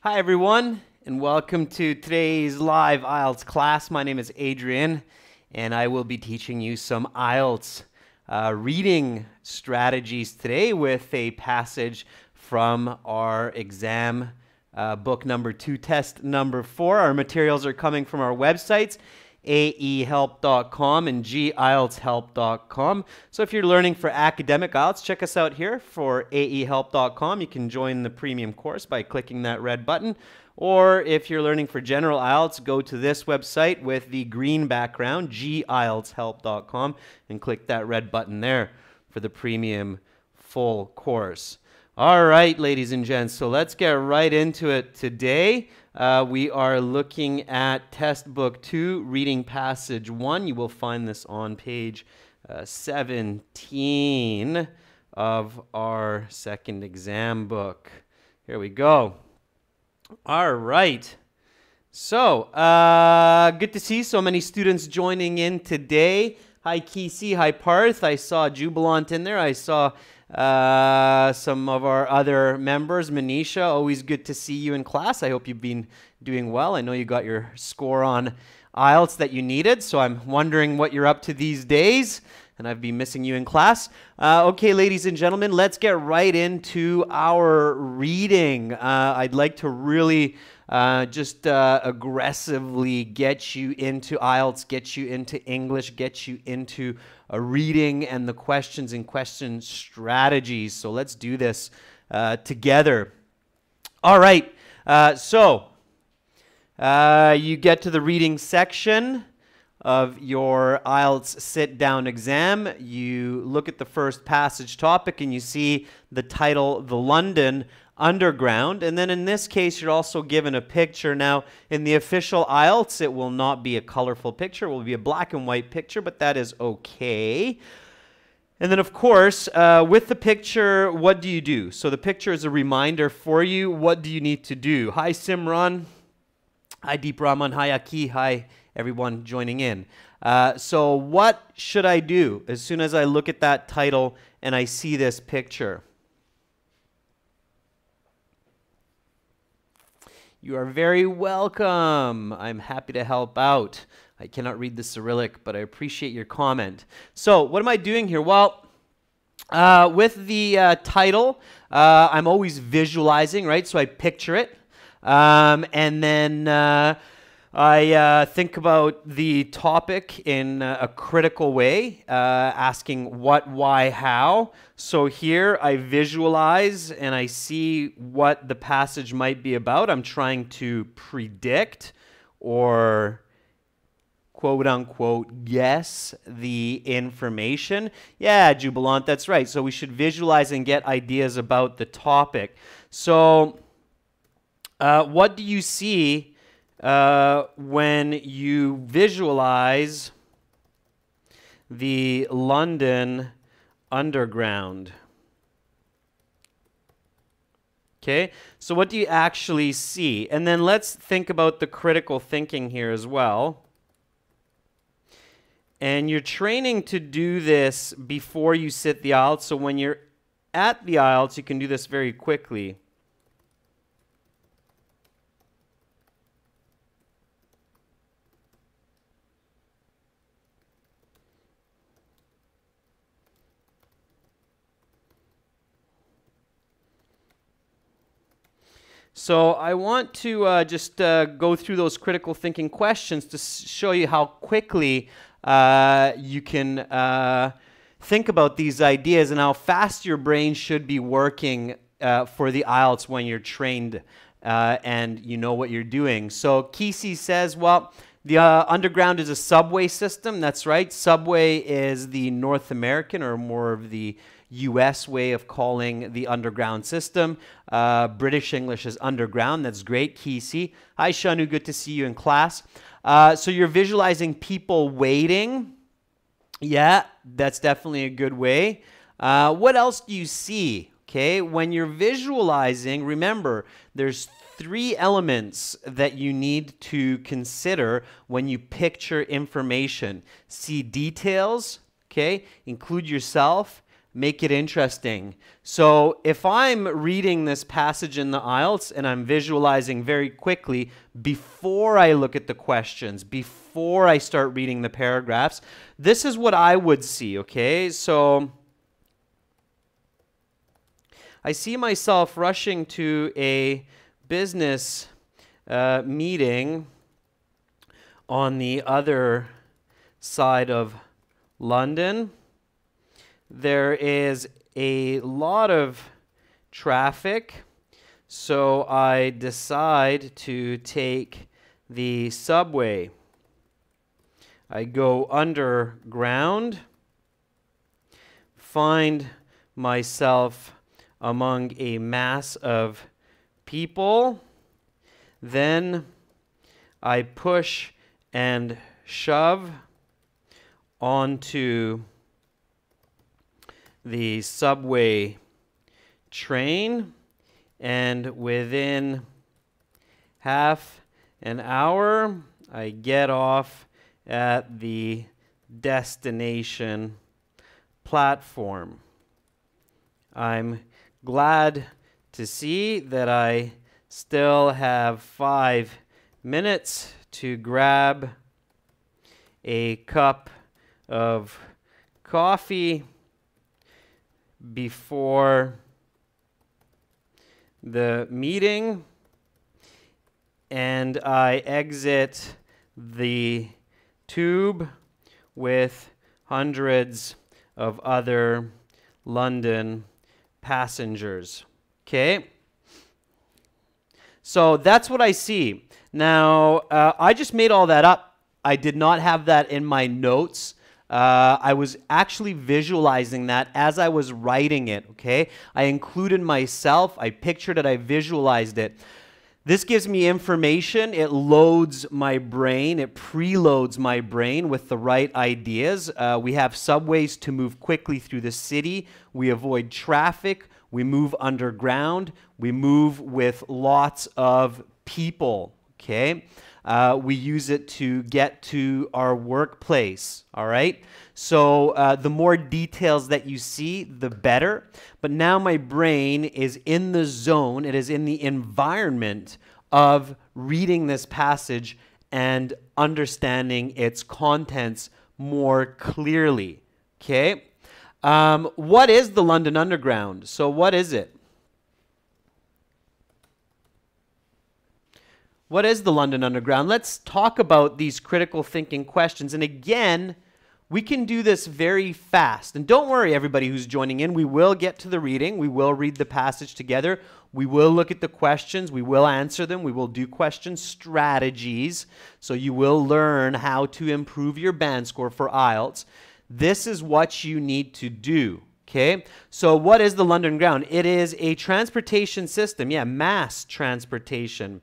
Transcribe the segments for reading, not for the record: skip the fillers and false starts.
Hi everyone, and welcome to today's live IELTS class. My name is Adrian, and I will be teaching you some IELTS reading strategies today with a passage from our exam book number 2, test number 4. Our materials are coming from our websites, aehelp.com and gieltshelp.com. So if you're learning for academic IELTS, check us out here for aehelp.com. You can join the premium course by clicking that red button. Or if you're learning for general IELTS, go to this website with the green background, gieltshelp.com, and click that red button there for the premium full course. All right, ladies and gents, so let's get right into it today. We are looking at test book 2, reading passage 1. You will find this on page 17 of our second exam book. Here we go. All right. So, good to see so many students joining in today. Hi, Kesey. Hi, Parth. I saw Jubilant in there. I saw some of our other members. Manisha, always good to see you in class. I hope you've been doing well. I know you got your score on IELTS that you needed, so I'm wondering what you're up to these days, and I've been missing you in class. Okay, ladies and gentlemen, let's get right into our reading. I'd like to really just aggressively get you into IELTS, get you into English, get you into reading and the questions and question strategies. So let's do this together. All right, you get to the reading section of your IELTS sit-down exam. You look at the first passage topic and you see the title, The London Underground, and then in this case you're also given a picture. Now in the official IELTS it will not be a colorful picture, it will be a black and white picture, but that is okay. And then of course with the picture, what do you do? So the picture is a reminder for you. What do you need to do? Hi Simran, hi Deep Raman, hi Aki, hi everyone joining in. So what should I do as soon as I look at that title and I see this picture? You are very welcome. I'm happy to help out. I cannot read the Cyrillic, but I appreciate your comment. So what am I doing here? Well, with the title, I'm always visualizing, right? So I picture it. And then I think about the topic in a critical way, asking what, why, how. So here I visualize and I see what the passage might be about. I'm trying to predict or quote unquote guess the information. Yeah, Jubilant, that's right. So we should visualize and get ideas about the topic. So what do you see when you visualize the London Underground? Okay, so what do you actually see? And then let's think about the critical thinking here as well. And you're training to do this before you sit the IELTS, so when you're at the IELTS, you can do this very quickly. So I want to just go through those critical thinking questions to show you how quickly you can think about these ideas and how fast your brain should be working for the IELTS when you're trained and you know what you're doing. So Kesey says, well, the underground is a subway system. That's right. Subway is the North American or more of the US way of calling the underground system. British English is underground. That's great, Kesey. Hi, Shanu. Good to see you in class. So you're visualizing people waiting. Yeah, that's definitely a good way. What else do you see? Okay, when you're visualizing, remember, there's 3 elements that you need to consider when you picture information. See details, okay? Include yourself. make it interesting. So if I'm reading this passage in the IELTS and I'm visualizing very quickly before I look at the questions, before I start reading the paragraphs, this is what I would see, okay? So I see myself rushing to a business meeting on the other side of London. There is a lot of traffic, so I decide to take the subway. I go underground, find myself among a mass of people. Then I push and shove onto the subway train, and within half an hour I get off at the destination platform. I'm glad to see that I still have 5 minutes to grab a cup of coffee before the meeting, and I exit the tube with hundreds of other London passengers. Okay? So that's what I see. Now, I just made all that up. I did not have that in my notes. I was actually visualizing that as I was writing it, okay? I included myself, I pictured it, I visualized it. This gives me information, it loads my brain, it preloads my brain with the right ideas. We have subways to move quickly through the city, we avoid traffic, we move underground, we move with lots of people, okay? We use it to get to our workplace, all right? So the more details that you see, the better. But now my brain is in the zone, it is in the environment of reading this passage and understanding its contents more clearly, okay? What is the London Underground? So what is it? What is the London Underground? Let's talk about these critical thinking questions. And again, we can do this very fast. And don't worry, everybody who's joining in. We will get to the reading. We will read the passage together. We will look at the questions. We will answer them. We will do question strategies. So you will learn how to improve your band score for IELTS. This is what you need to do. Okay, so what is the London Underground? It is a transportation system. Yeah, mass transportation.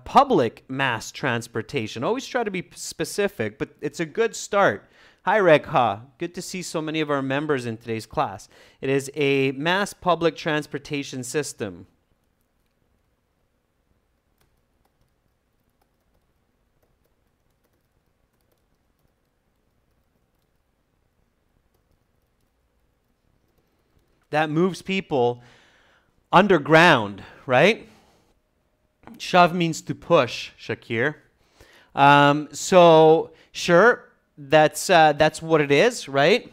Public mass transportation. Always try to be specific, but it's a good start. Hi, Regha. Good to see so many of our members in today's class. It is a mass public transportation system. That moves people underground, right? Shove means to push, Shakir. So sure, that's what it is, right?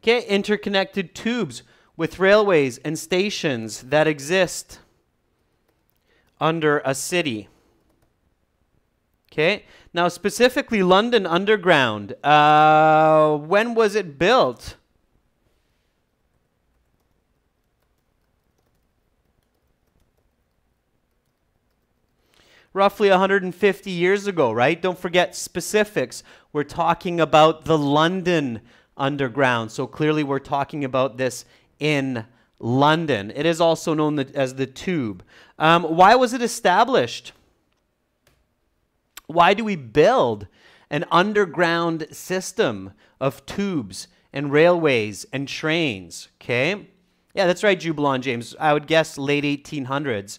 Okay, interconnected tubes with railways and stations that exist under a city. Okay, now specifically London Underground, when was it built? Roughly 150 years ago, right? Don't forget specifics. We're talking about the London Underground, so clearly we're talking about this in London. It is also known as the Tube. Why was it established? Why do we build an underground system of tubes and railways and trains? Okay, Yeah, that's right, Jubilant James. I would guess late 1800s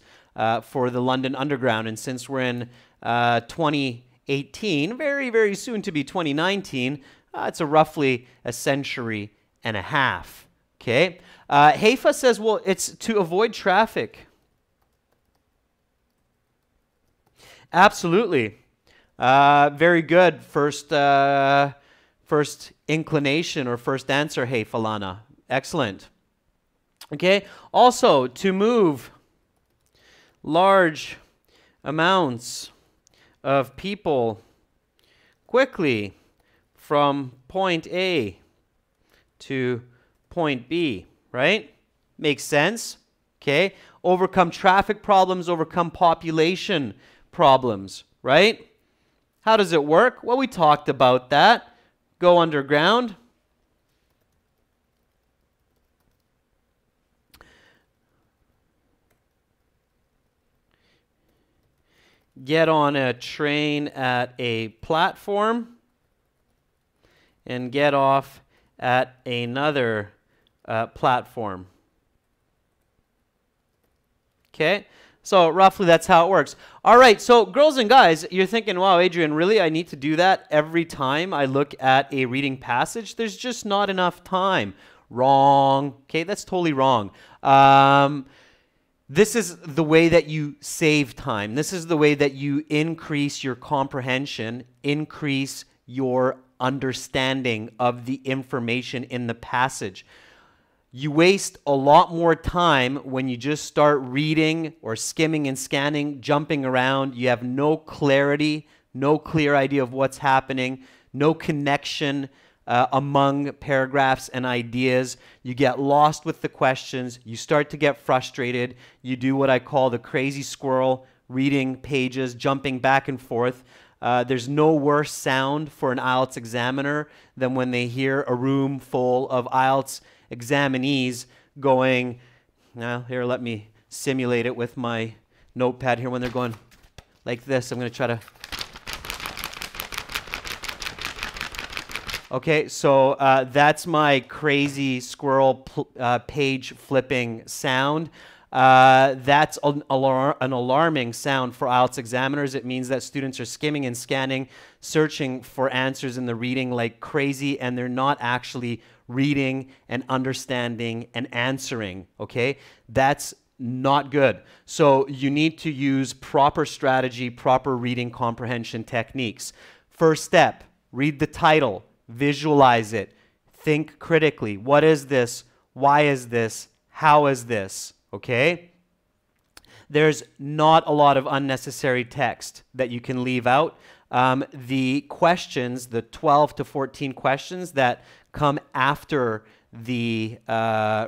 for the London Underground. And since we're in 2018, very, very soon to be 2019, it's roughly a century and a half. Okay. Haifa says, well, it's to avoid traffic. Absolutely. Very good. First inclination or first answer, Haifa Lana. Excellent. Okay. Also, to move large amounts of people quickly from point A to point B, right? Makes sense. Okay. Overcome traffic problems, overcome population problems, right? How does it work? Well, we talked about that. Go underground. Get on a train at a platform and get off at another platform. Okay, so roughly that's how it works. All right, so girls and guys, you're thinking, wow, Adrian, really? I need to do that every time I look at a reading passage? There's just not enough time. Wrong. Okay, that's totally wrong. This is the way that you save time. This is the way that you increase your comprehension, increase your understanding of the information in the passage. You waste a lot more time when you just start reading or skimming and scanning, jumping around. You have no clarity, no clear idea of what's happening, no connection among paragraphs and ideas. You get lost with the questions. You start to get frustrated. You do what I call the crazy squirrel, reading pages, jumping back and forth. There's no worse sound for an IELTS examiner than when they hear a room full of IELTS examinees going, now here, let me simulate it with my notepad here, when they're going like this. I'm going to try to. Okay, so that's my crazy squirrel page flipping sound. That's an alarming sound for IELTS examiners. It means that students are skimming and scanning, searching for answers in the reading like crazy, and they're not actually reading and understanding and answering, okay? That's not good. So you need to use proper strategy, proper reading comprehension techniques. First step, read the title. Visualize it. Think critically. What is this? Why is this? How is this? Okay? There's not a lot of unnecessary text that you can leave out. The questions, the 12 to 14 questions that come after the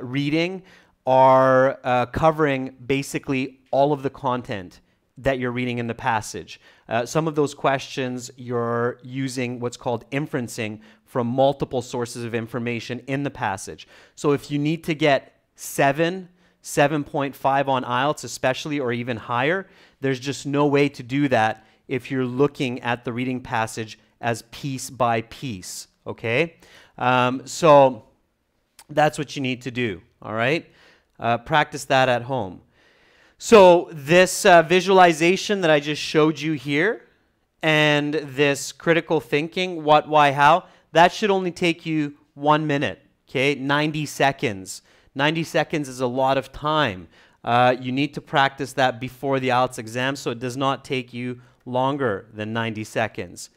reading are covering basically all of the content that you're reading in the passage. Some of those questions you're using what's called inferencing from multiple sources of information in the passage. So if you need to get 7.5 on IELTS especially, or even higher, there's just no way to do that if you're looking at the reading passage as piece by piece, okay? So that's what you need to do, all right? Practice that at home. So this visualization that I just showed you here and this critical thinking, what, why, how, that should only take you 1 minute, okay? 90 seconds. 90 seconds is a lot of time. You need to practice that before the IELTS exam so it does not take you longer than 90 seconds.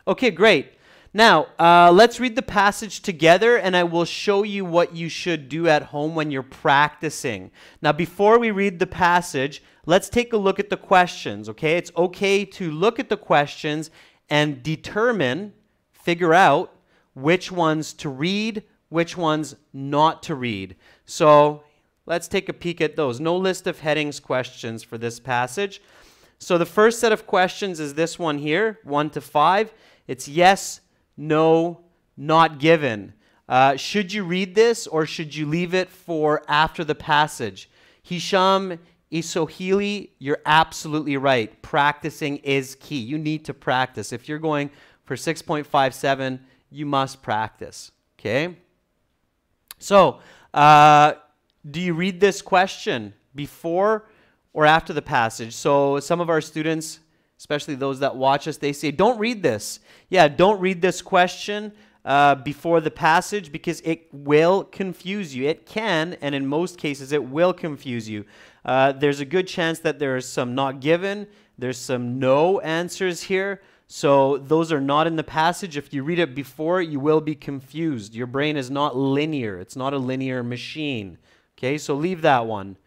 Okay, great. Now, let's read the passage together, and I will show you what you should do at home when you're practicing. Now, before we read the passage, let's take a look at the questions, okay? It's okay to look at the questions and determine, figure out which ones to read, which ones not to read. So, let's take a peek at those. No list of headings questions for this passage. So, the first set of questions is this one here, 1 to 5. It's yes, no, not given. Should you read this or should you leave it for after the passage? Hisham Isohili, you're absolutely right. Practicing is key. You need to practice. If you're going for 6.57, you must practice, okay? So, do you read this question before or after the passage? So some of our students, especially those that watch us, they say, don't read this. Yeah, don't read this question before the passage because it will confuse you. It can, and in most cases, it will confuse you. There's a good chance that there's some not given. There's some no answers here. So those are not in the passage. If you read it before, you will be confused. Your brain is not linear. It's not a linear machine. Okay, so leave that one.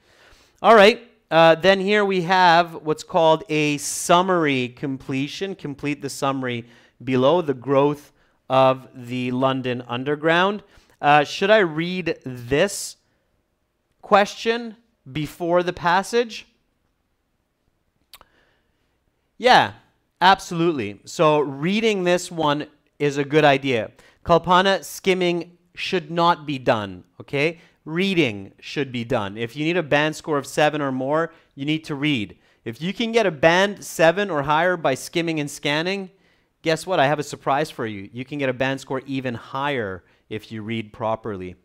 All right, then here we have what's called a summary completion. Complete the summary below, the growth of the London Underground. Should I read this question before the passage? Yeah, absolutely. So reading this one is a good idea. Kalpana, skimming should not be done, okay? Reading should be done. If you need a band score of 7 or more, you need to read. If you can get a band 7 or higher by skimming and scanning, guess what? I have a surprise for you. You can get a band score even higher if you read properly.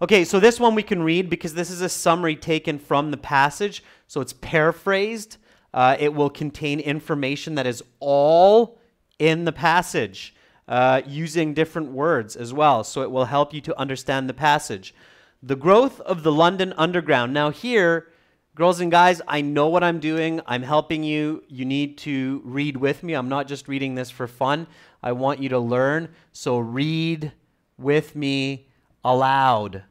Okay, so this one we can read because this is a summary taken from the passage, so it's paraphrased. It will contain information that is all in the passage using different words as well. So it will help you to understand the passage. The growth of the London Underground. Now here, girls and guys, I know what I'm doing. I'm helping you. You need to read with me. I'm not just reading this for fun. I want you to learn. So read with me aloud.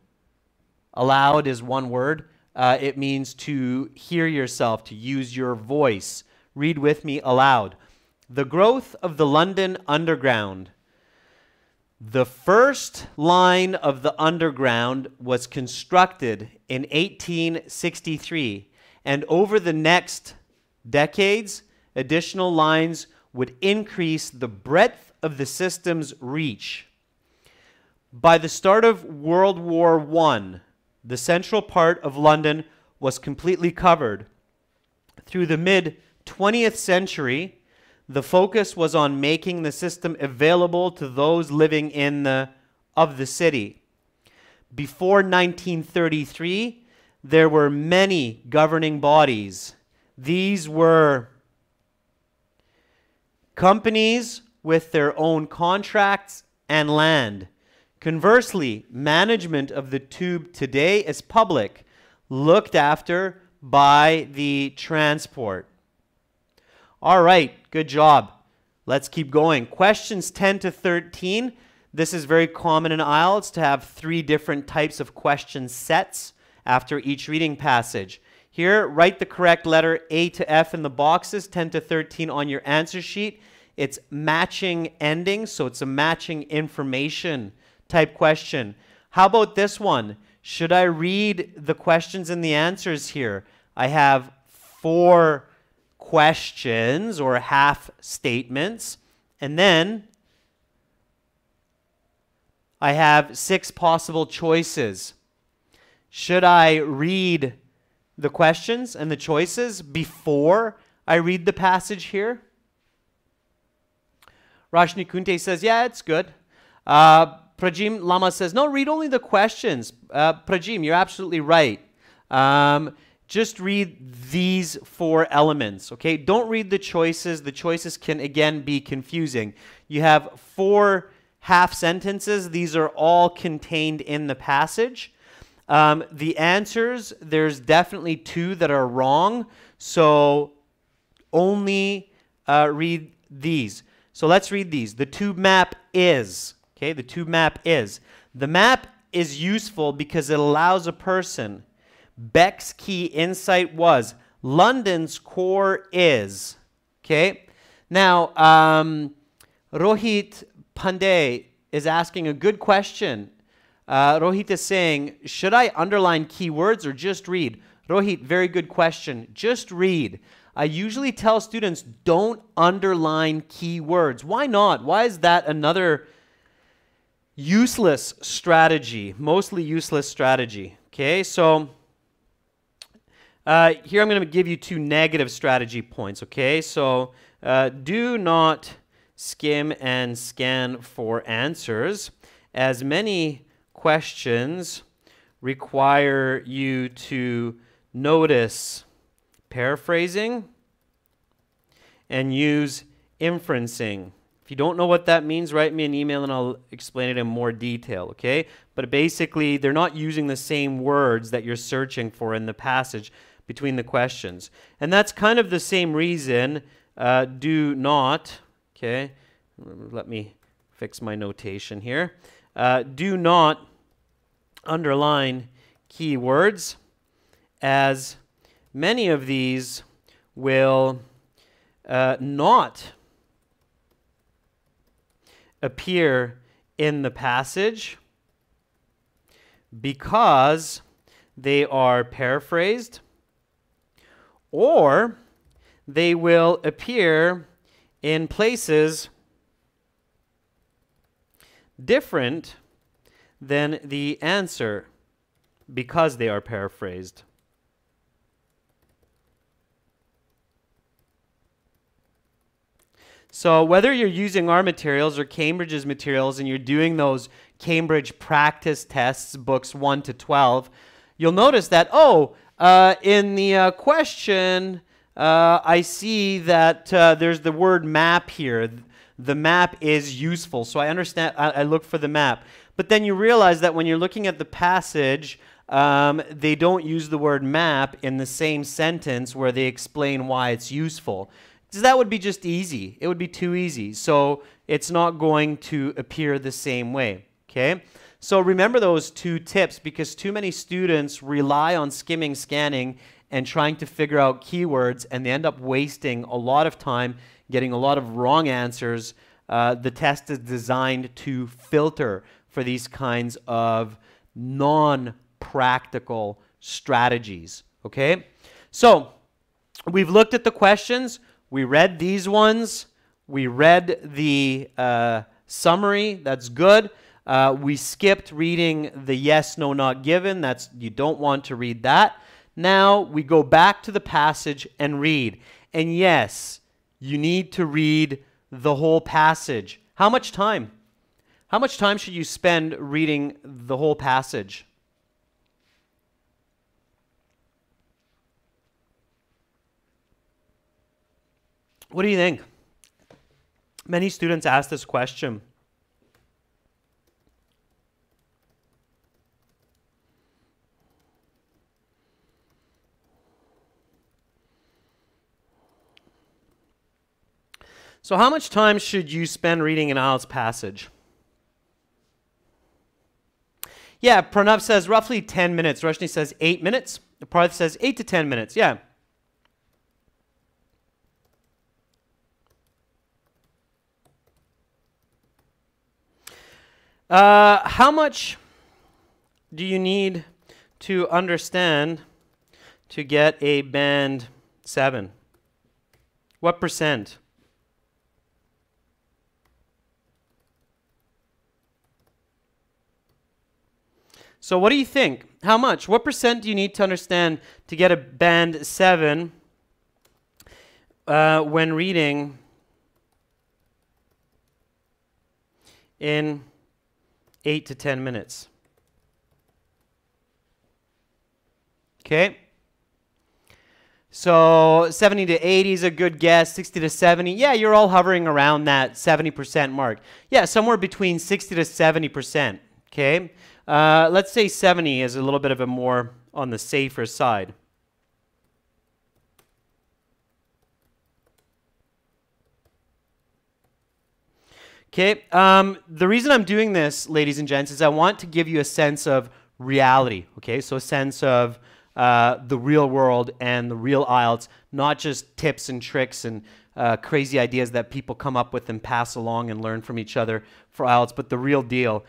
Aloud is one word. It means to hear yourself, to use your voice. Read with me aloud. The growth of the London Underground. The first line of the Underground was constructed in 1863, and over the next decades, additional lines would increase the breadth of the system's reach. By the start of World War I, the central part of London was completely covered. Through the mid-20th century, the focus was on making the system available to those living in the city. Before 1933, there were many governing bodies. These were companies with their own contracts and land. Conversely, management of the tube today is public, looked after by the transport. All right, good job. Let's keep going. Questions 10 to 13. This is very common in IELTS to have 3 different types of question sets after each reading passage. Here, write the correct letter A to F in the boxes, 10 to 13 on your answer sheet. It's matching endings, so it's a matching information type question. How about this one? Should I read the questions and the answers here? I have 4 questions or half statements, and then I have 6 possible choices. Should I read the questions and the choices before I read the passage here? Rashni Kunte says, yeah, it's good. Prajim Lama says, no, read only the questions. Prajim, you're absolutely right. Just read these 4 elements, okay? Don't read the choices. The choices can, again, be confusing. You have 4 half sentences. These are all contained in the passage. The answers, there's definitely 2 that are wrong, so only read these. So let's read these. The tube map is, okay, the tube map is. The map is useful because it allows a person. Beck's key insight was London's core is, okay? Now, Rohit Pandey is asking a good question. Rohit is saying, should I underline keywords or just read? Rohit, very good question. Just read. I usually tell students, don't underline keywords. Why not? Why is that another useless strategy? Mostly useless strategy. Okay, so here I'm going to give you 2 negative strategy points. Okay, so do not skim and scan for answers. As many questions require you to notice paraphrasing and use inferencing. If you don't know what that means, write me an email and I'll explain it in more detail, okay? But basically, they're not using the same words that you're searching for in the passage between the questions. And that's kind of the same reason do not, okay? Let me fix my notation here. Do not underline keywords, as many of these will not appear in the passage because they are paraphrased, or they will appear in places different than the answer because they are paraphrased. So whether you're using our materials or Cambridge's materials and you're doing those Cambridge practice tests, books 1 to 12, you'll notice that, in the question, I see that there's the word map here. The map is useful, so I understand, I look for the map. But then you realize that when you're looking at the passage, they don't use the word map in the same sentence where they explain why it's useful. So that would be just easy. It would be too easy. So it's not going to appear the same way, okay? So remember those two tips, because too many students rely on skimming, scanning, and trying to figure out keywords, and they end up wasting a lot of time, getting a lot of wrong answers. The test is designed to filter for these kinds of non-practical strategies, okay? So we've looked at the questions. We read these ones. We read the summary. That's good. We skipped reading the yes, no, not given. You don't want to read that. Now we go back to the passage and read. And yes, you need to read the whole passage. How much time? How much time should you spend reading the whole passage? What do you think? Many students ask this question. So how much time should you spend reading an IELTS passage? Yeah, Pranav says roughly 10 minutes. Roshni says 8 minutes. Parth says 8 to 10 minutes. Yeah. How much do you need to understand to get a band 7? What percent? So what do you think? How much? What percent do you need to understand to get a band 7 when reading in 8 to 10 minutes? Okay. So 70 to 80 is a good guess. 60 to 70. Yeah, you're all hovering around that 70% mark. Yeah, somewhere between 60 to 70%. Okay. Let's say 70 is a little bit of a more on the safer side. Okay, the reason I'm doing this, ladies and gents, is I want to give you a sense of reality, okay? So a sense of the real world and the real IELTS, not just tips and tricks and crazy ideas that people come up with and pass along and learn from each other for IELTS, but the real deal.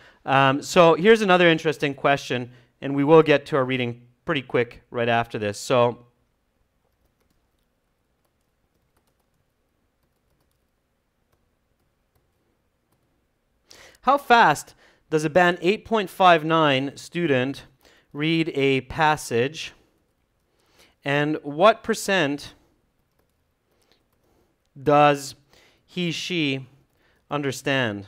So here's another interesting question, and we will get to our reading pretty quick right after this. So how fast does a band 8.59 student read a passage, and what percent does he, she understand?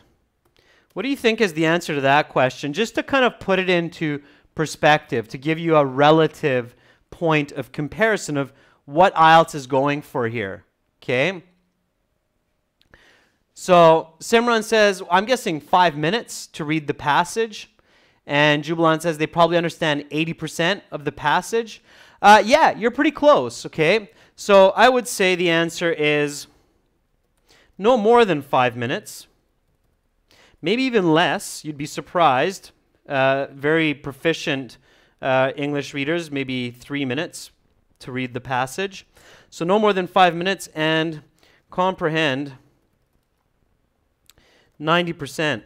What do you think is the answer to that question? Just to kind of put it into perspective, to give you a relative point of comparison of what IELTS is going for here, okay? So Simran says, I'm guessing 5 minutes to read the passage. And Jubilant says they probably understand 80% of the passage. Yeah, you're pretty close, okay? So I would say the answer is no more than 5 minutes. Maybe even less. You'd be surprised. Very proficient English readers, maybe 3 minutes to read the passage. So no more than 5 minutes, and comprehend 90%.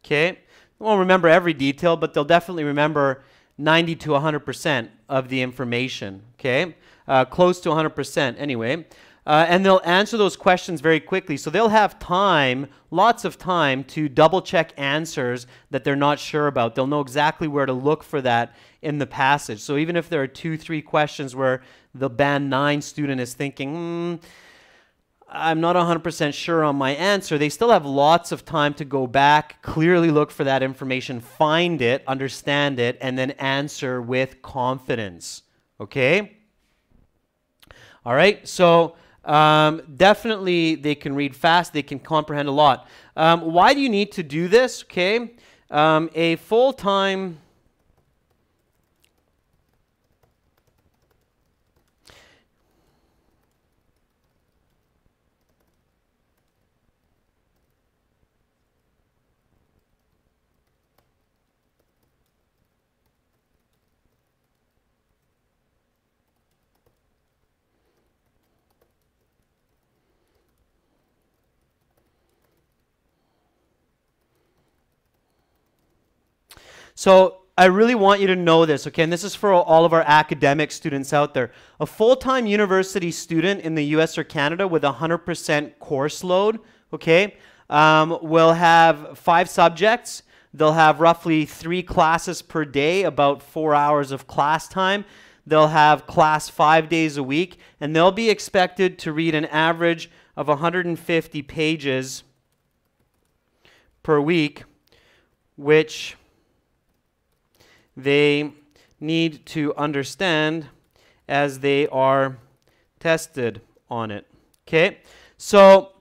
Okay? They won't remember every detail, but they'll definitely remember 90 to 100% of the information. Okay? Close to 100% anyway. And they'll answer those questions very quickly. So they'll have time, lots of time, to double-check answers that they're not sure about. They'll know exactly where to look for that in the passage. So even if there are 2, 3 questions where the Band 9 student is thinking, I'm not 100% sure on my answer, they still have lots of time to go back, clearly look for that information, find it, understand it, and then answer with confidence. Okay? All right, so definitely they can read fast, they can comprehend a lot. Why do you need to do this? Okay, a full-time So I really want you to know this, okay? And this is for all of our academic students out there. A full-time university student in the US or Canada with 100% course load, okay, will have 5 subjects. They'll have roughly 3 classes per day, about 4 hours of class time. They'll have class 5 days a week, and they'll be expected to read an average of 150 pages per week, which they need to understand as they are tested on it. Okay, so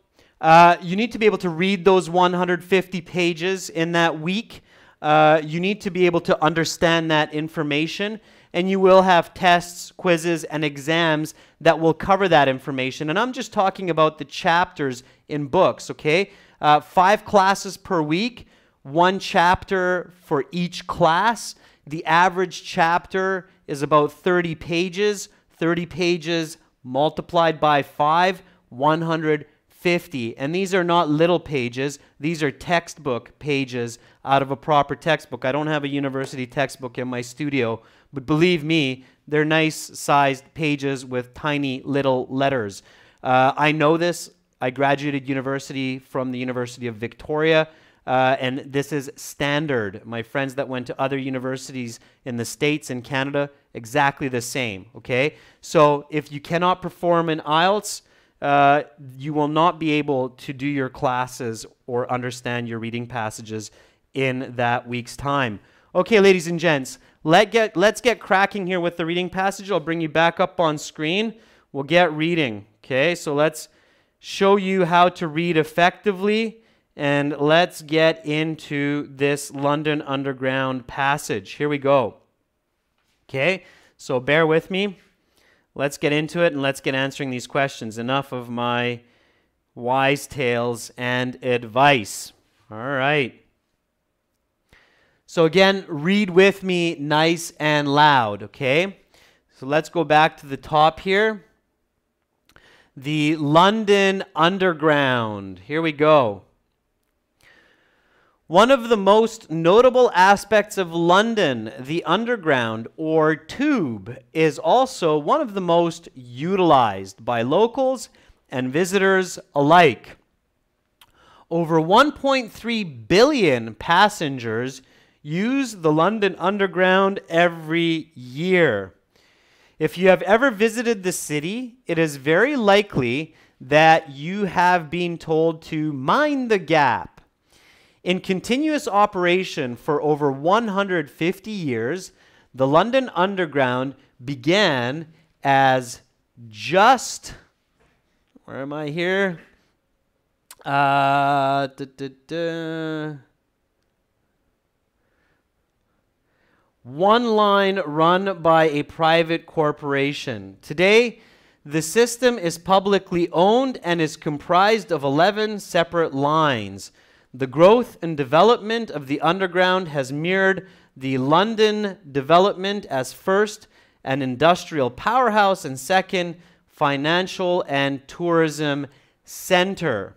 you need to be able to read those 150 pages in that week. You need to be able to understand that information, and you will have tests, quizzes, and exams that will cover that information. And I'm just talking about the chapters in books, okay? 5 classes per week, 1 chapter for each class. The average chapter is about 30 pages. 30 pages multiplied by 5, 150. And these are not little pages. These are textbook pages out of a proper textbook. I don't have a university textbook in my studio, but believe me, they're nice-sized pages with tiny little letters. I know this. I graduated university from the University of Victoria. And this is standard. My friends that went to other universities in the States and Canada, exactly the same, okay? So if you cannot perform in IELTS, you will not be able to do your classes or understand your reading passages in that week's time. Okay, ladies and gents, let's get cracking here with the reading passage. I'll bring you back up on screen. We'll get reading, okay? So let's show you how to read effectively. And let's get into this London Underground passage. Here we go. Okay, so bear with me. Let's get into it and let's get answering these questions. Enough of my wise tales and advice. All right. So again, read with me nice and loud, okay? So let's go back to the top here. The London Underground. Here we go. One of the most notable aspects of London, the Underground, or Tube, is also one of the most utilized by locals and visitors alike. Over 1.3 billion passengers use the London Underground every year. If you have ever visited the city, it is very likely that you have been told to mind the gap. In continuous operation for over 150 years, the London Underground began as just, where am I here? One line run by a private corporation. Today, the system is publicly owned and is comprised of 11 separate lines. The growth and development of the Underground has mirrored the London development as first, an industrial powerhouse, and second, financial and tourism center.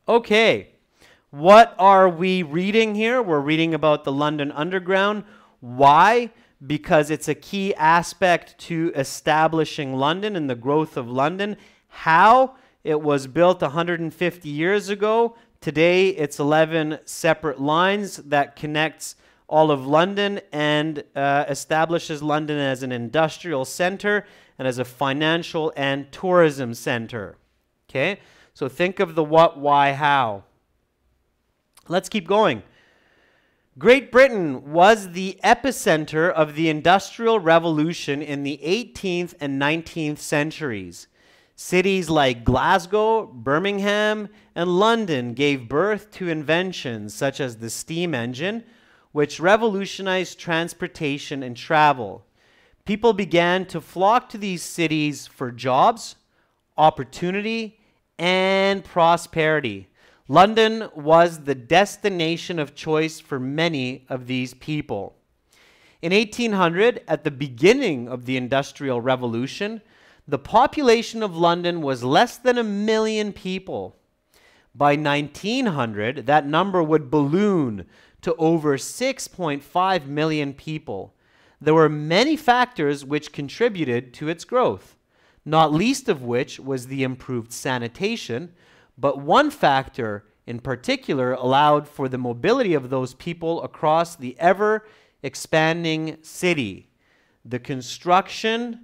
Okay, what are we reading here? We're reading about the London Underground. Why? Because it's a key aspect to establishing London and the growth of London. How? It was built 150 years ago. Today, it's 11 separate lines that connects all of London and establishes London as an industrial center and as a financial and tourism center. Okay? So think of the what, why, how. Let's keep going. Great Britain was the epicenter of the Industrial Revolution in the 18th and 19th centuries. Cities like Glasgow, Birmingham, and London gave birth to inventions such as the steam engine, which revolutionized transportation and travel. People began to flock to these cities for jobs, opportunity, and prosperity. London was the destination of choice for many of these people. In 1800, at the beginning of the Industrial Revolution, the population of London was less than 1 million people. By 1900, that number would balloon to over 6.5 million people. There were many factors which contributed to its growth, not least of which was the improved sanitation, but one factor in particular allowed for the mobility of those people across the ever-expanding city: the construction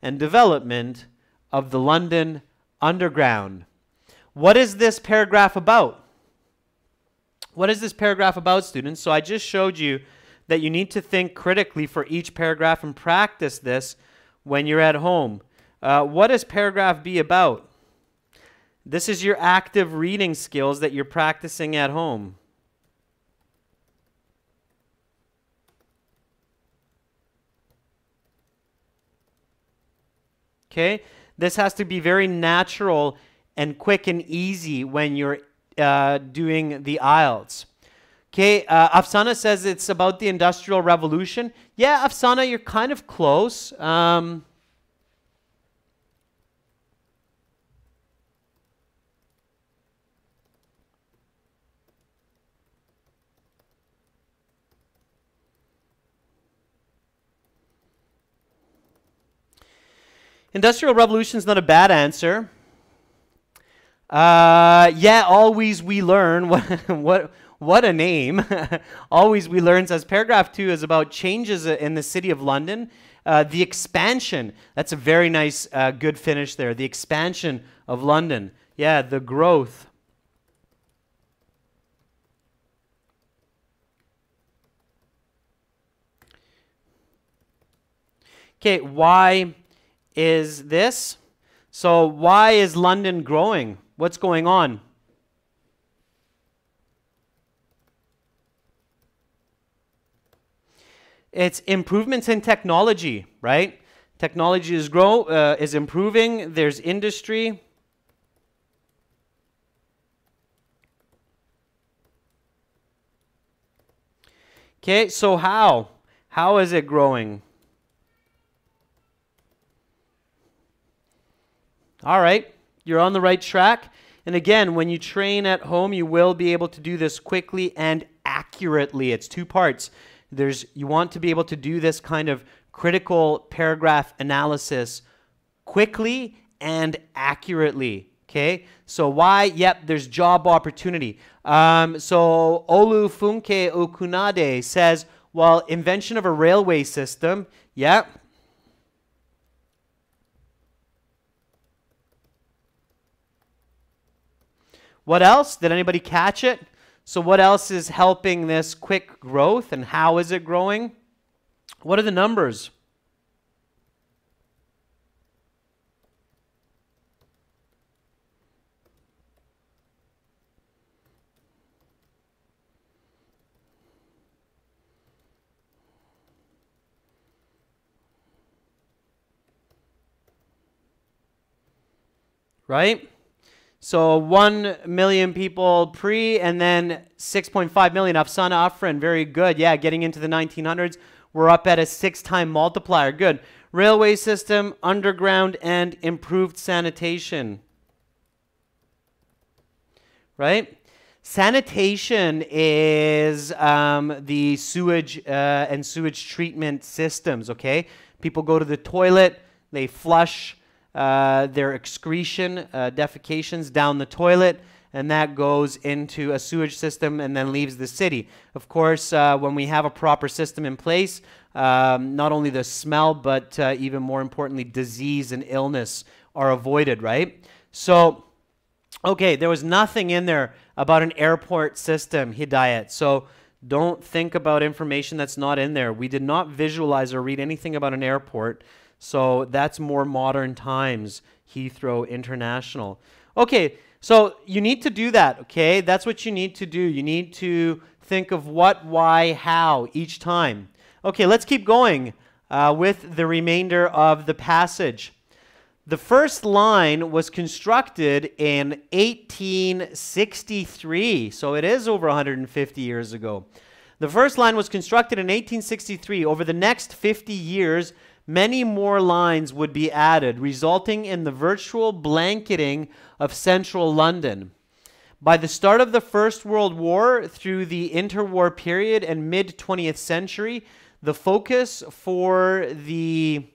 and development of the London Underground. What is this paragraph about? What is this paragraph about, students? So I just showed you that you need to think critically for each paragraph and practice this when you're at home. What does paragraph B about? This is your active reading skills that you're practicing at home. Okay? This has to be very natural and quick and easy when you're doing the IELTS. Okay, Afsana says it's about the Industrial Revolution. Yeah, Afsana, you're kind of close. Industrial Revolution is not a bad answer. Yeah, always we learn. What a name. Always we learn says paragraph 2 is about changes in the city of London. The expansion. That's a very nice, good finish there. The expansion of London. Yeah, the growth. Okay, why is this? So why is London growing? What's going on? It's improvements in technology, right? Technology is improving. There's industry. Okay, so how? How is it growing? All right, you're on the right track. And again, when you train at home, you will be able to do this quickly and accurately. It's two parts. You want to be able to do this kind of critical paragraph analysis quickly and accurately. Okay, so why? Yep, there's job opportunity. So Olu Funke Okunade says, well, invention of a railway system. Yep. What else? Did anybody catch it? So what else is helping this quick growth, and how is it growing? What are the numbers? Right? So 1 million people pre, and then 6.5 million Afsana Afrin. Very good. Yeah, getting into the 1900s, we're up at a 6-time multiplier. Good. Railway system, underground, and improved sanitation. Right? Sanitation is the sewage and sewage treatment systems, okay? People go to the toilet, they flush their excretion, defecations down the toilet, and that goes into a sewage system and then leaves the city. Of course, when we have a proper system in place, not only the smell, but even more importantly, disease and illness are avoided, right? So, okay, there was nothing in there about an airport system, Hidayat. So don't think about information that's not in there. We did not visualize or read anything about an airport. So that's more modern times, Heathrow International. Okay, so you need to do that, okay? That's what you need to do. You need to think of what, why, how each time. Okay, let's keep going with the remainder of the passage. The first line was constructed in 1863, so it is over 150 years ago. The first line was constructed in 1863. Over the next 50 years, many more lines would be added, resulting in the virtual blanketing of central London. By the start of the First World War through the interwar period and mid-20th century, the focus for the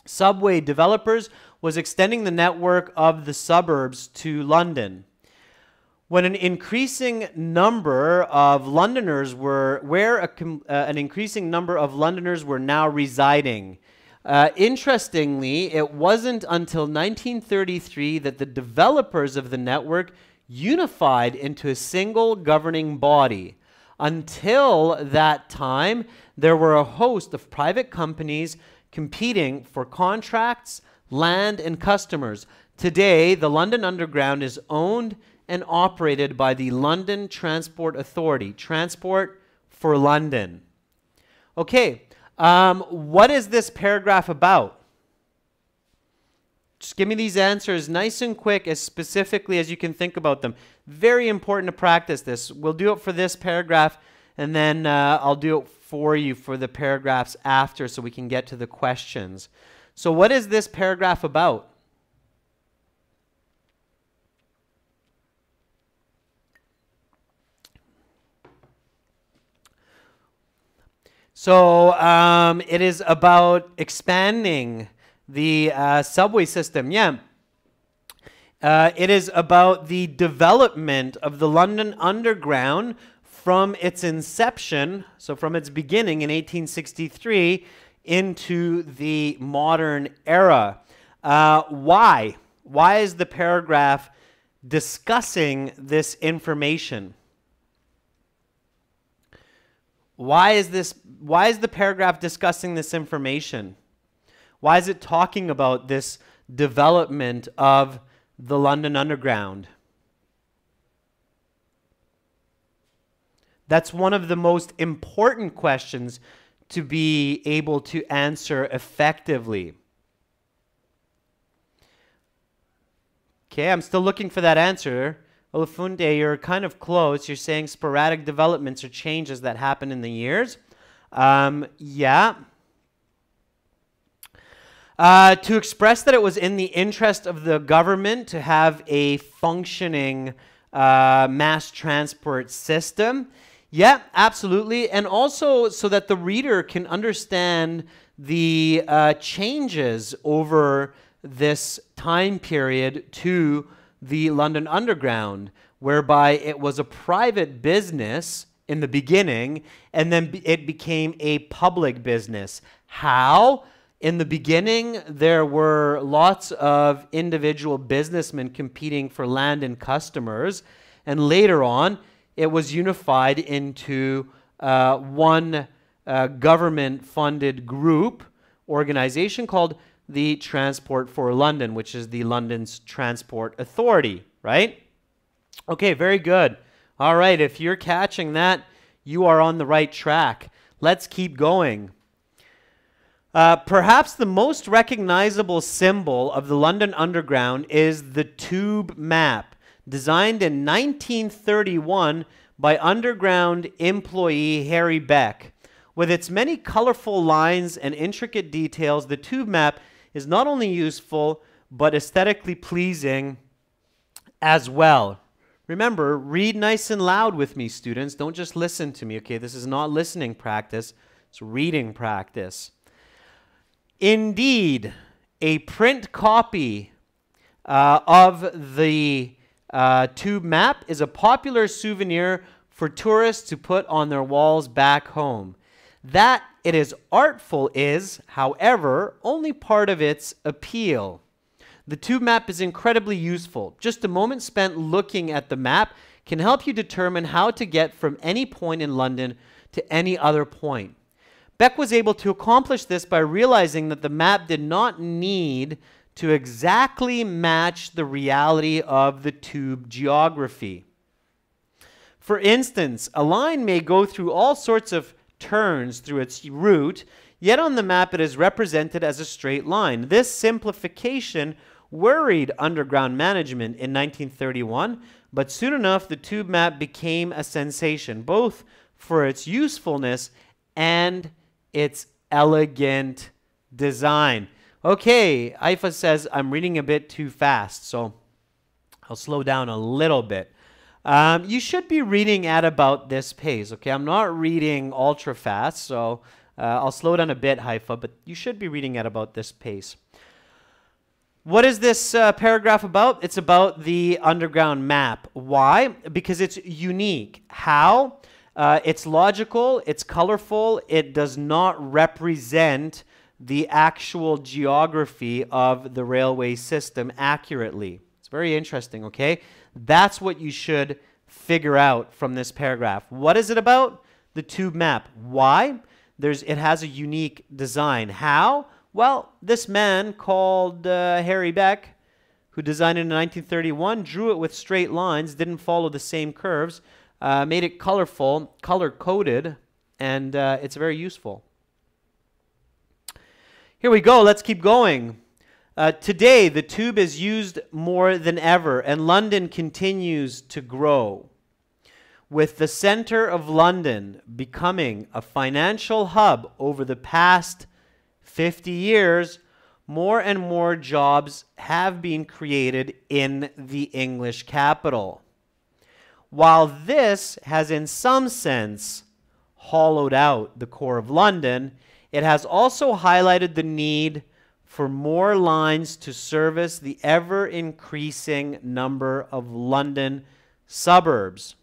subway developers was extending the network of the suburbs to London. When an increasing number of Londoners were now residing. Interestingly, it wasn't until 1933 that the developers of the network unified into a single governing body. Until that time, there were a host of private companies competing for contracts, land, and customers. Today, the London Underground is owned and operated by the London Transport Authority, Transport for London. Okay, what is this paragraph about? Just give me these answers nice and quick, as specifically as you can think about them. Very important to practice this. We'll do it for this paragraph, and then I'll do it for you for the paragraphs after so we can get to the questions. So what is this paragraph about? So it is about expanding the subway system. Yeah. It is about the development of the London Underground from its inception, so from its beginning in 1863, into the modern era. Why? Why is the paragraph discussing this information? Why is the paragraph discussing this information? Why is it talking about this development of the London Underground? That's one of the most important questions to be able to answer effectively. Okay, I'm still looking for that answer. Olafunde, you're kind of close. You're saying sporadic developments or changes that happen in the years. Yeah. To express that it was in the interest of the government to have a functioning mass transport system. Yeah, absolutely. And also so that the reader can understand the changes over this time period to the London Underground, whereby it was a private business in the beginning, and then it became a public business. How? In the beginning, there were lots of individual businessmen competing for land and customers, and later on, it was unified into one government-funded group organization called the Transport for London, which is the London's Transport Authority, right? Okay, very good. All right, if you're catching that, you are on the right track. Let's keep going. Perhaps the most recognizable symbol of the London Underground is the tube map, designed in 1931 by Underground employee Harry Beck. With its many colorful lines and intricate details, the tube map is not only useful, but aesthetically pleasing as well. Remember, read nice and loud with me, students. Don't just listen to me, okay? This is not listening practice. It's reading practice. Indeed, a print copy of the tube map is a popular souvenir for tourists to put on their walls back home. That it is artful is, however, only part of its appeal. The tube map is incredibly useful. Just a moment spent looking at the map can help you determine how to get from any point in London to any other point. Beck was able to accomplish this by realizing that the map did not need to exactly match the reality of the tube geography. For instance, a line may go through all sorts of turns through its route, yet on the map it is represented as a straight line. This simplification worried Underground management in 1931, but soon enough the tube map became a sensation, both for its usefulness and its elegant design. Okay, Aifa says I'm reading a bit too fast, so I'll slow down a little bit. You should be reading at about this pace, okay? I'm not reading ultra fast, so I'll slow down a bit, Haifa, but you should be reading at about this pace. What is this paragraph about? It's about the Underground map. Why? Because it's unique. How? It's logical, it's colorful, it does not represent the actual geography of the railway system accurately. It's very interesting, okay? That's what you should figure out from this paragraph. What is it about? The tube map. Why? It has a unique design. How? Well, this man called Harry Beck, who designed it in 1931, drew it with straight lines, didn't follow the same curves, made it colorful, color-coded, and it's very useful. Here we go. Let's keep going. Today, the tube is used more than ever, and London continues to grow. With the center of London becoming a financial hub over the past 50 years, more and more jobs have been created in the English capital. While this has in some sense hollowed out the core of London, it has also highlighted the need for more lines to service the ever-increasing number of London suburbs.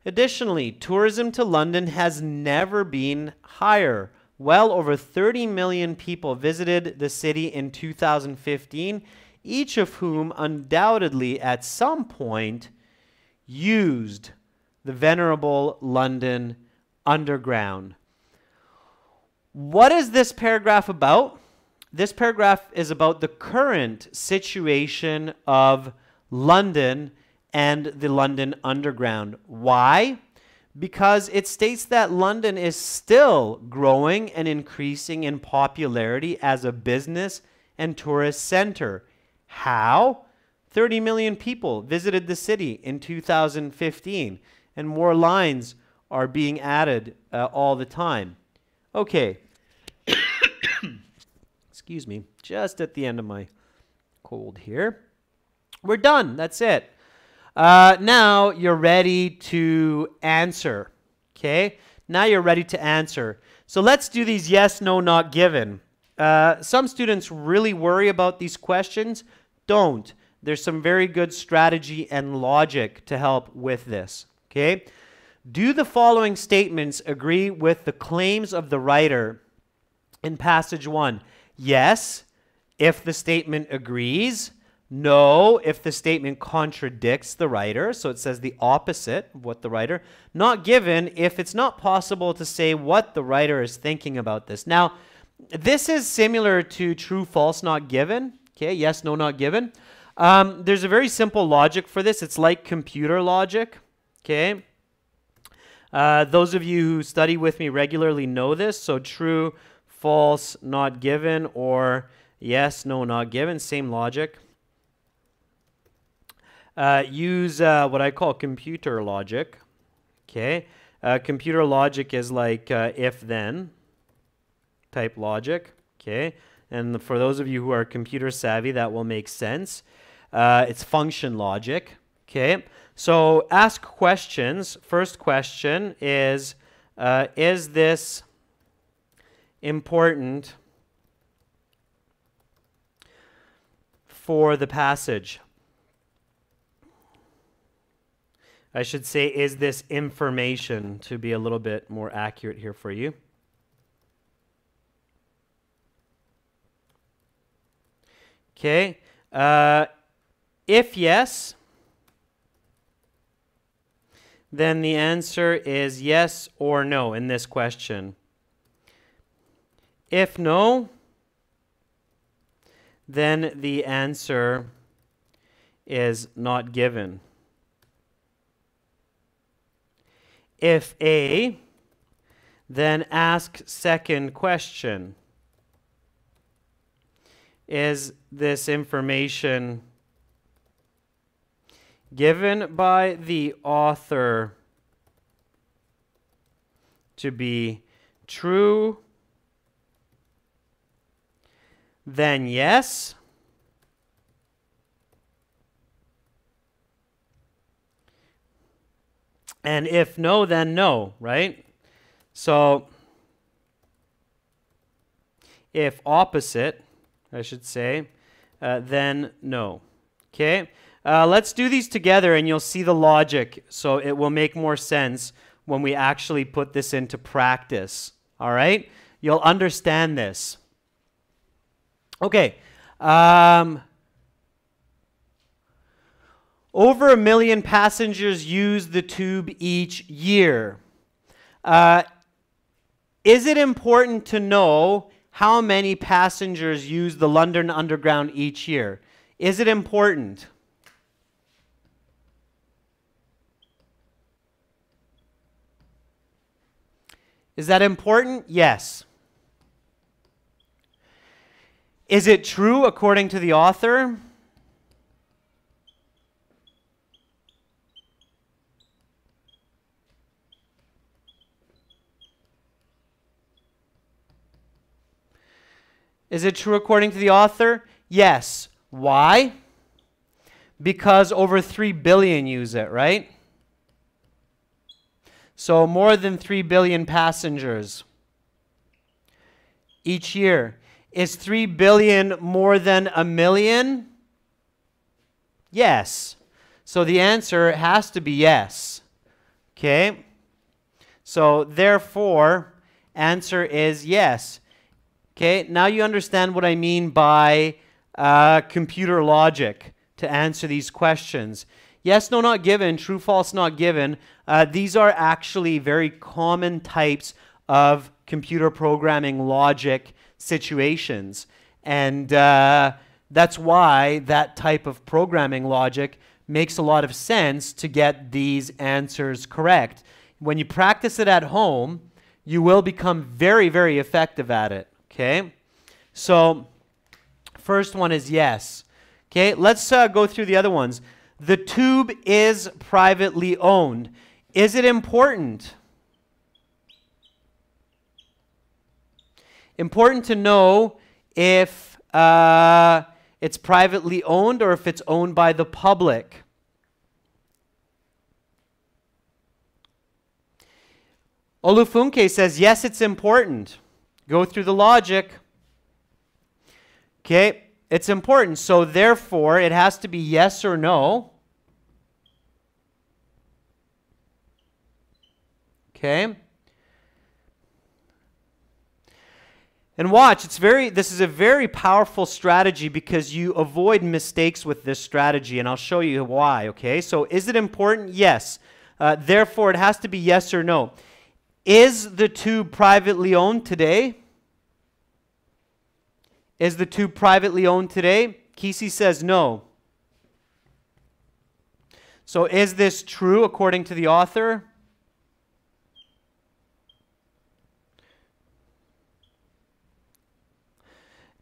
Additionally, tourism to London has never been higher. Well over 30 million people visited the city in 2015, each of whom undoubtedly at some point used the venerable London Underground. What is this paragraph about? This paragraph is about the current situation of London and the London Underground. Why? Because it states that London is still growing and increasing in popularity as a business and tourist center. How? 30 million people visited the city in 2015, and more lines are being added all the time. Okay. Excuse me, just at the end of my cold here. We're done. That's it. Now you're ready to answer. Okay? Now you're ready to answer. So let's do these yes, no, not given. Some students really worry about these questions. Don't. There's some very good strategy and logic to help with this. Okay? Do the following statements agree with the claims of the writer in passage 1? Yes, if the statement agrees. No, if the statement contradicts the writer, so it says the opposite of what the writer. Not given if it's not possible to say what the writer is thinking about this. Now, this is similar to true, false, not given. Okay, yes, no, not given. There's a very simple logic for this. It's like computer logic. Okay. Those of you who study with me regularly know this. So true, false, not given, or yes, no, not given. Same logic. Use what I call computer logic. Okay. Computer logic is like if-then type logic. Okay. And for those of you who are computer savvy, that will make sense. It's function logic. Okay. So ask questions. First question is this important for the passage? I should say, is this information, to be a little bit more accurate here for you? Okay. If yes, then the answer is yes or no in this question. If no, then the answer is not given. If A, then ask second question. Is this information given by the author to be true? Then yes. And if no, then no, right? So if opposite, I should say, then no. Okay? Let's do these together and you'll see the logic. So it will make more sense when we actually put this into practice. All right? You'll understand this. Okay. Over 1 million passengers use the tube each year. Is it important to know how many passengers use the London Underground each year? Is it important? Is that important? Yes. Is it true according to the author? Is it true according to the author? Yes. Why? Because over 3 billion use it, right? So more than 3 billion passengers each year. Is 3 billion more than 1 million? Yes. So the answer has to be yes. Okay? So therefore, answer is yes. Okay, now you understand what I mean by computer logic to answer these questions. Yes, no, not given, true, false, not given. These are actually very common types of computer programming logic situations. And that's why that type of programming logic makes a lot of sense to get these answers correct. When you practice it at home, you will become very, very effective at it. Okay, so first one is yes. Okay, let's go through the other ones. The tube is privately owned. Is it important? Important to know if it's privately owned or if it's owned by the public. Olufunke says, yes, it's important. Go through the logic. Okay, it's important. So therefore, it has to be yes or no. Okay. And And watch, this is a very powerful strategy because you avoid mistakes with this strategy, and I'll show you why, okay? So is it important? Yes. Therefore, it has to be yes or no. Is the tube privately owned today? Is the tube privately owned today? Kesey says no. So is this true according to the author?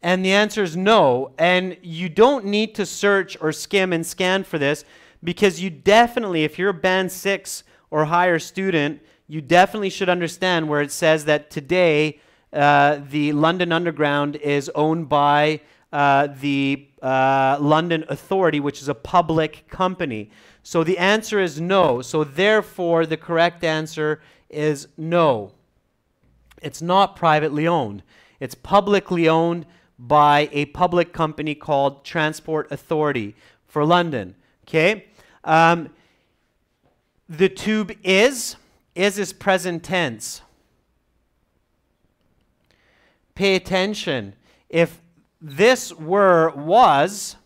And the answer is no. And you don't need to search or skim and scan for this because you definitely, if you're a band 6 or higher student, you definitely should understand where it says that today the London Underground is owned by the London Authority, which is a public company. So the answer is no. So therefore, the correct answer is no. It's not privately owned. It's publicly owned by a public company called Transport Authority for London. Okay? The tube is present tense. Pay attention. If this were was,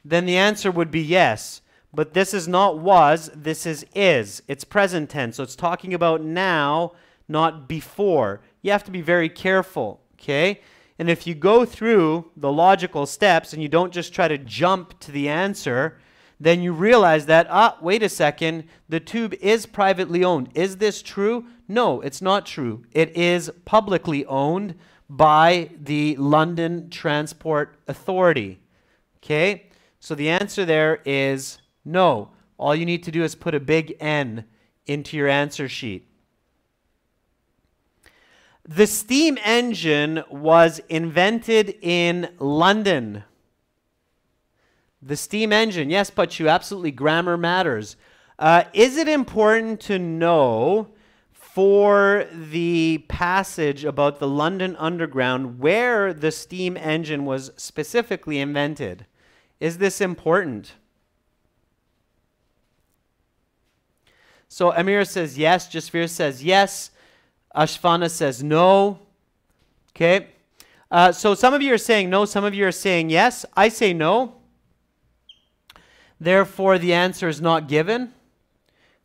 then the answer would be yes. But this is not was, this is. It's present tense. So it's talking about now, not before. You have to be very careful, okay? And if you go through the logical steps and you don't just try to jump to the answer, then you realize that, wait a second, the tube is privately owned. Is this true? No, it's not true. It is publicly owned by the London Transport Authority. Okay? So the answer there is no. All you need to do is put a big N into your answer sheet. The steam engine was invented in London. The steam engine. Yes, Pachu, absolutely. Grammar matters. Is it important to know for the passage about the London Underground where the steam engine was specifically invented? Is this important? So Amir says yes. Jasvir says yes. Ashfana says no. Okay. So some of you are saying no. Some of you are saying yes. I say no. Therefore, the answer is not given.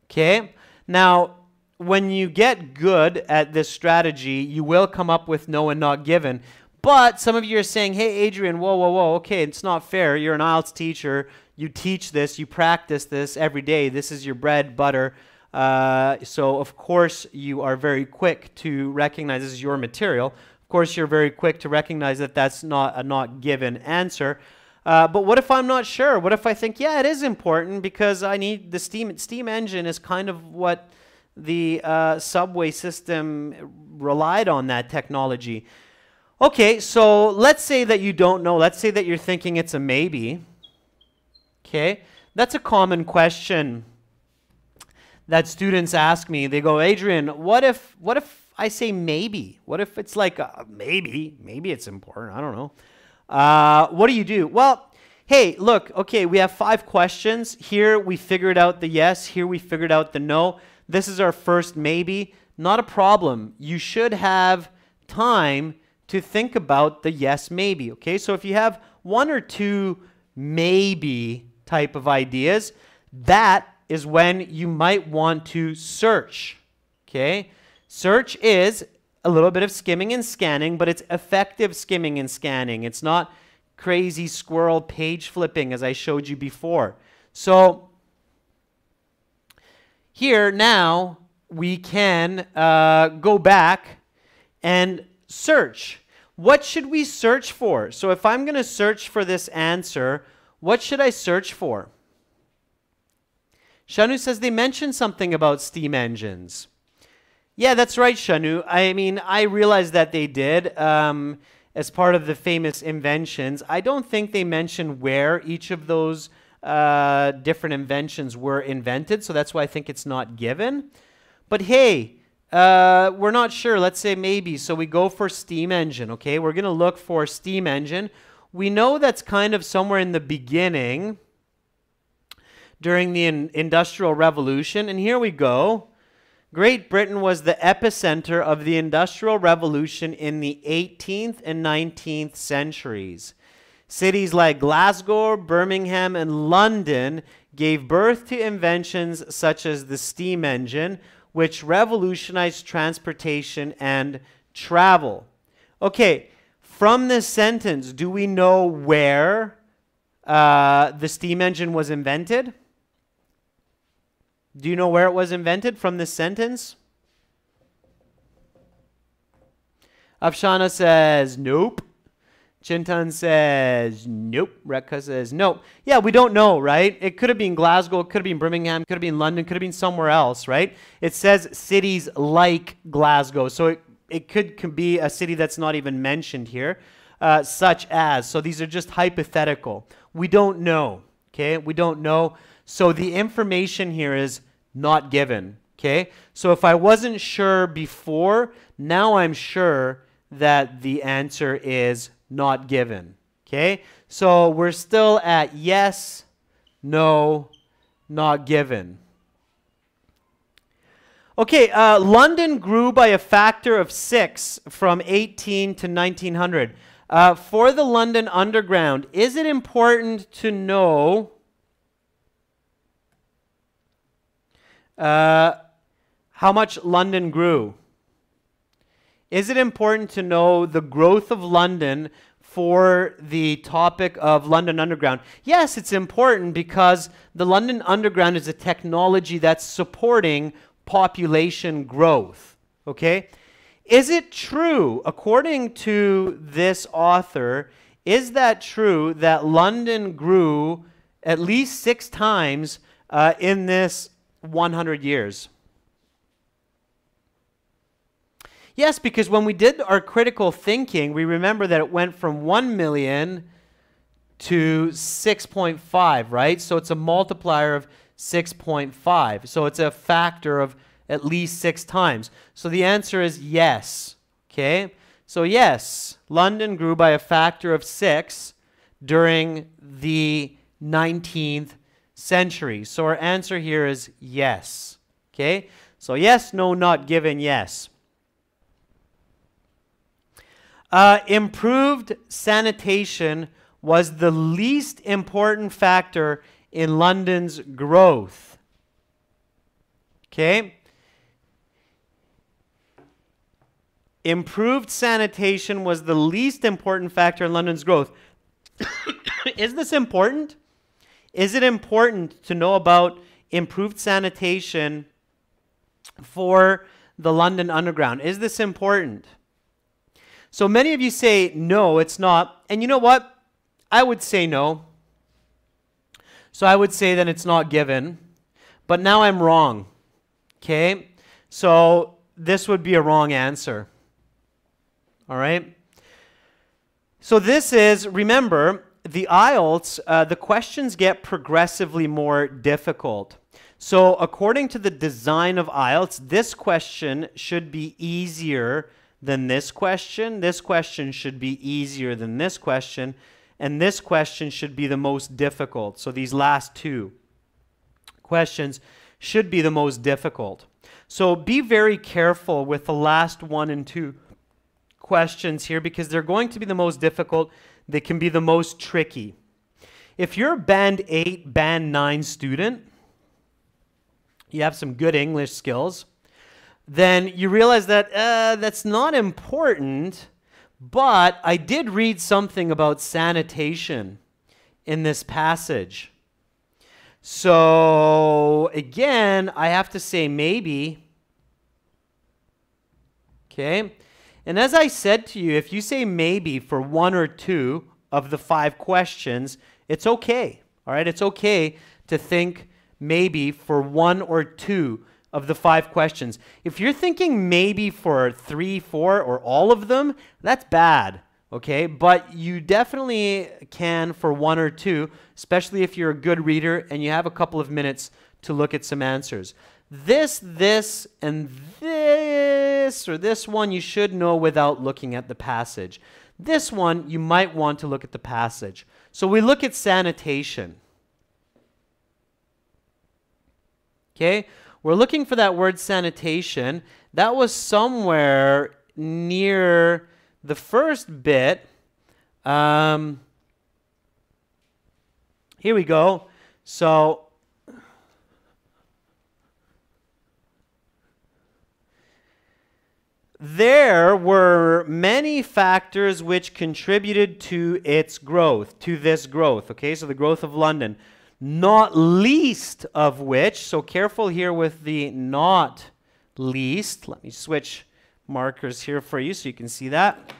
Okay. Now, when you get good at this strategy, you will come up with no and not given. But some of you are saying, hey, Adrian, whoa, whoa, whoa. Okay, it's not fair. You're an IELTS teacher. You teach this. You practice this every day. This is your bread, butter. So, of course, you are very quick to recognize this is your material. Of course, you're very quick to recognize that that's not a not given answer. But what if I'm not sure? What if I think, yeah, it is important because I need the steam engine is kind of what the subway system relied on, that technology. Okay, so let's say that you don't know. Let's say that you're thinking it's a maybe. Okay, that's a common question that students ask me. They go, Adrian, what if I say maybe? What if it's like maybe it's important? I don't know. What do you do? Well, hey, look, okay, we have 5 questions. Here we figured out the yes. Here we figured out the no. This is our first maybe. Not a problem. You should have time to think about the yes, maybe. Okay, so if you have 1 or 2 maybe type of ideas, that is when you might want to search. Okay, search is a little bit of skimming and scanning, but it's effective skimming and scanning. It's not crazy squirrel page flipping as I showed you before. So here now we can go back and search. What should we search for? So if I'm going to search for this answer, what should I search for? Shanu says they mentioned something about steam engines. Yeah, that's right, Shanu. I mean, I realized that they did as part of the famous inventions. I don't think they mentioned where each of those different inventions were invented, so that's why I think it's not given. But hey, we're not sure. Let's say maybe. So we go for steam engine, okay? We're going to look for steam engine. We know that's kind of somewhere in the beginning during the Industrial Revolution. And here we go. Great Britain was the epicenter of the Industrial Revolution in the 18th and 19th centuries. Cities like Glasgow, Birmingham, and London gave birth to inventions such as the steam engine, which revolutionized transportation and travel. Okay, from this sentence, do we know where the steam engine was invented? Do you know where it was invented from this sentence? Afshana says nope. Chintan says nope. Rekha says nope. Yeah, we don't know, right? It could have been Glasgow, it could have been Birmingham, could have been London, could have been somewhere else, right? It says cities like Glasgow, so it could be a city that's not even mentioned here, such as. So these are just hypothetical. We don't know, okay? We don't know. So the information here is not given, okay? So if I wasn't sure before, now I'm sure that the answer is not given, okay? So we're still at yes, no, not given. Okay, London grew by a factor of 6 from 18 to 1900. For the London Underground, is it important to know how much London grew? Is it important to know the growth of London for the topic of London Underground? Yes, it's important because the London Underground is a technology that's supporting population growth, okay? Is it true, according to this author, is that true that London grew at least 6 times in this 100 years? Yes, because when we did our critical thinking, we remember that it went from 1 million to 6.5, right? So it's a multiplier of 6.5. So it's a factor of at least 6 times. So the answer is yes, okay? So yes, London grew by a factor of 6 during the 19th century. So our answer here is yes, okay? So yes, no, not given, yes. Improved sanitation was the least important factor in London's growth. Okay? Improved sanitation was the least important factor in London's growth. Is this important? Is it important to know about improved sanitation for the London Underground? Is this important? So many of you say, no, it's not. And you know what? I would say no. So I would say that it's not given. But now I'm wrong. Okay? So this would be a wrong answer. All right? So this is, remember, the IELTS, the questions get progressively more difficult. So according to the design of IELTS, this question should be easier than this question. This question should be easier than this question. And this question should be the most difficult. So these last 2 questions should be the most difficult. So be very careful with the last 1 and 2 questions here because they're going to be the most difficult. They can be the most tricky. If you're a Band 8, Band 9 student, you have some good English skills, then you realize that that's not important, but I did read something about sanitation in this passage. So again, I have to say maybe. Okay? And as I said to you, if you say maybe for 1 or 2 of the 5 questions, it's okay. All right? It's okay to think maybe for 1 or 2 of the 5 questions. If you're thinking maybe for 3, 4, or all of them, that's bad, okay? But you definitely can for 1 or 2, especially if you're a good reader and you have a couple of minutes to look at some answers. This, and this, or this one you should know without looking at the passage. This one, you might want to look at the passage. So we look at sanitation. Okay? We're looking for that word sanitation. That was somewhere near the first bit. Here we go. So there were many factors which contributed to its growth, to this growth, okay? So the growth of London, not least of which, so careful here with the not least. Let me switch markers here for you so you can see that.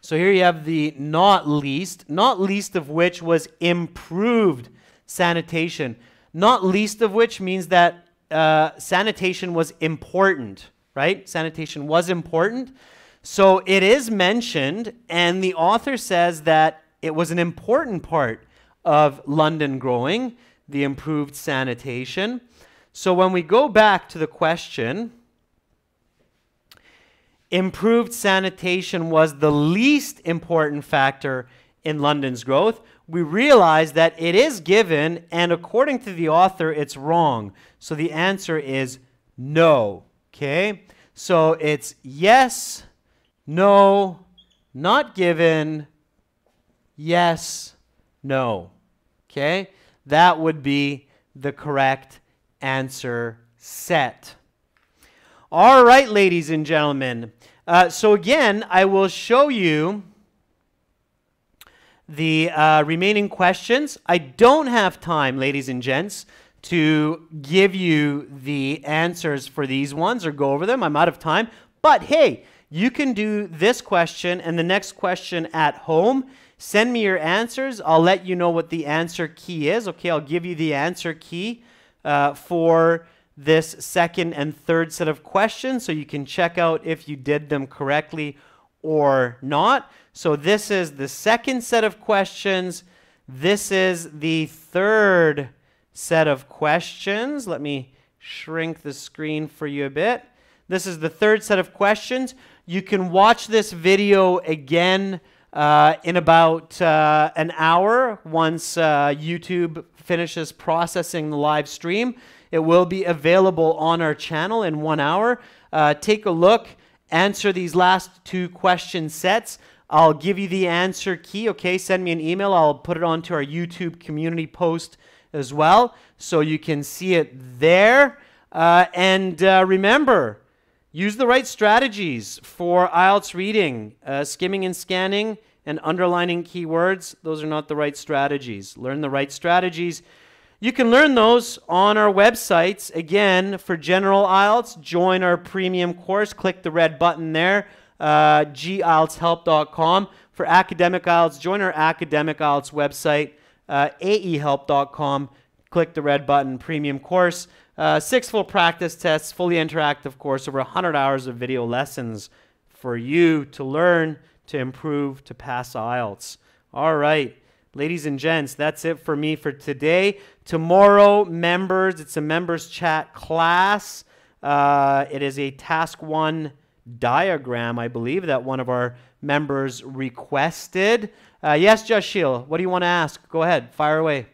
So here you have the not least of which was improved sanitation. Not least of which means that sanitation was important, right? Sanitation was important. So it is mentioned, and the author says that it was an important part of London growing, the improved sanitation. So when we go back to the question, improved sanitation was the least important factor in London's growth, we realize that it is given, and according to the author, it's wrong. So the answer is no, okay? So it's yes, no, not given, yes, no, okay? That would be the correct answer set. All right, ladies and gentlemen. So again, I will show you the remaining questions. I don't have time, ladies and gents, to give you the answers for these ones or go over them. I'm out of time. But hey, you can do this question and the next question at home. Send me your answers. I'll let you know what the answer key is. Okay, I'll give you the answer key for this second and third set of questions so you can check out if you did them correctly or not. So this is the second set of questions. This is the third set of questions. Let me shrink the screen for you a bit. This is the third set of questions. You can watch this video again in about an hour once YouTube finishes processing the live stream. It will be available on our channel in 1 hour. Take a look, answer these last two question sets. I'll give you the answer key, okay? Send me an email. I'll put it onto our YouTube community post as well so you can see it there. Remember, use the right strategies for IELTS reading. Skimming and scanning and underlining keywords, those are not the right strategies. Learn the right strategies. You can learn those on our websites. Again, for General IELTS, join our premium course. Click the red button there, gieltshelp.com. For Academic IELTS, join our Academic IELTS website, aehelp.com. Click the red button, premium course. 6 full practice tests, fully interactive course, over 100 hours of video lessons for you to learn, to improve, to pass IELTS. All right. Ladies and gents, that's it for me for today. Tomorrow, members, it's a members chat class. It is a task 1 diagram, I believe, that one of our members requested. Yes, Joshil, what do you want to ask? Go ahead, fire away.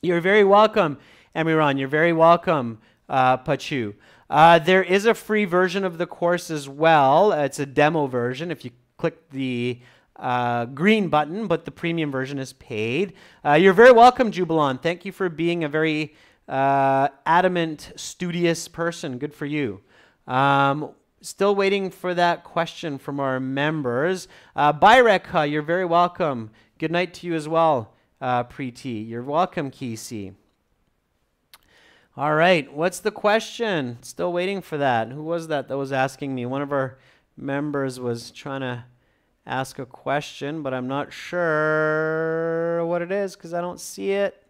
You're very welcome, Emiran. You're very welcome, Pachu. There is a free version of the course as well. It's a demo version if you click the green button, but the premium version is paid. You're very welcome, Jubilan. Thank you for being a very adamant, studious person. Good for you. Still waiting for that question from our members. Byrek, you're very welcome. Good night to you as well, Preeti. You're welcome, Kisi. All right, what's the question? Still waiting for that. Who was that was asking me? One of our members was trying to ask a question, but I'm not sure what it is because I don't see it.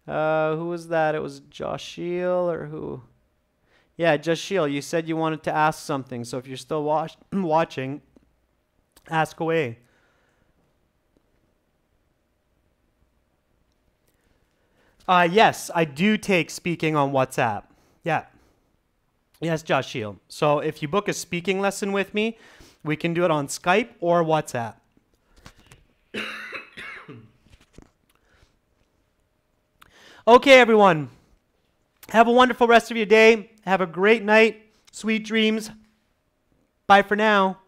Who was that? It was Joshil or who? Yeah, Joshil, you said you wanted to ask something, so if you're still watching, ask away. Yes, I do take speaking on WhatsApp. Yeah. Yes, Joshil. So if you book a speaking lesson with me, we can do it on Skype or WhatsApp. Okay, everyone. Have a wonderful rest of your day. Have a great night. Sweet dreams. Bye for now.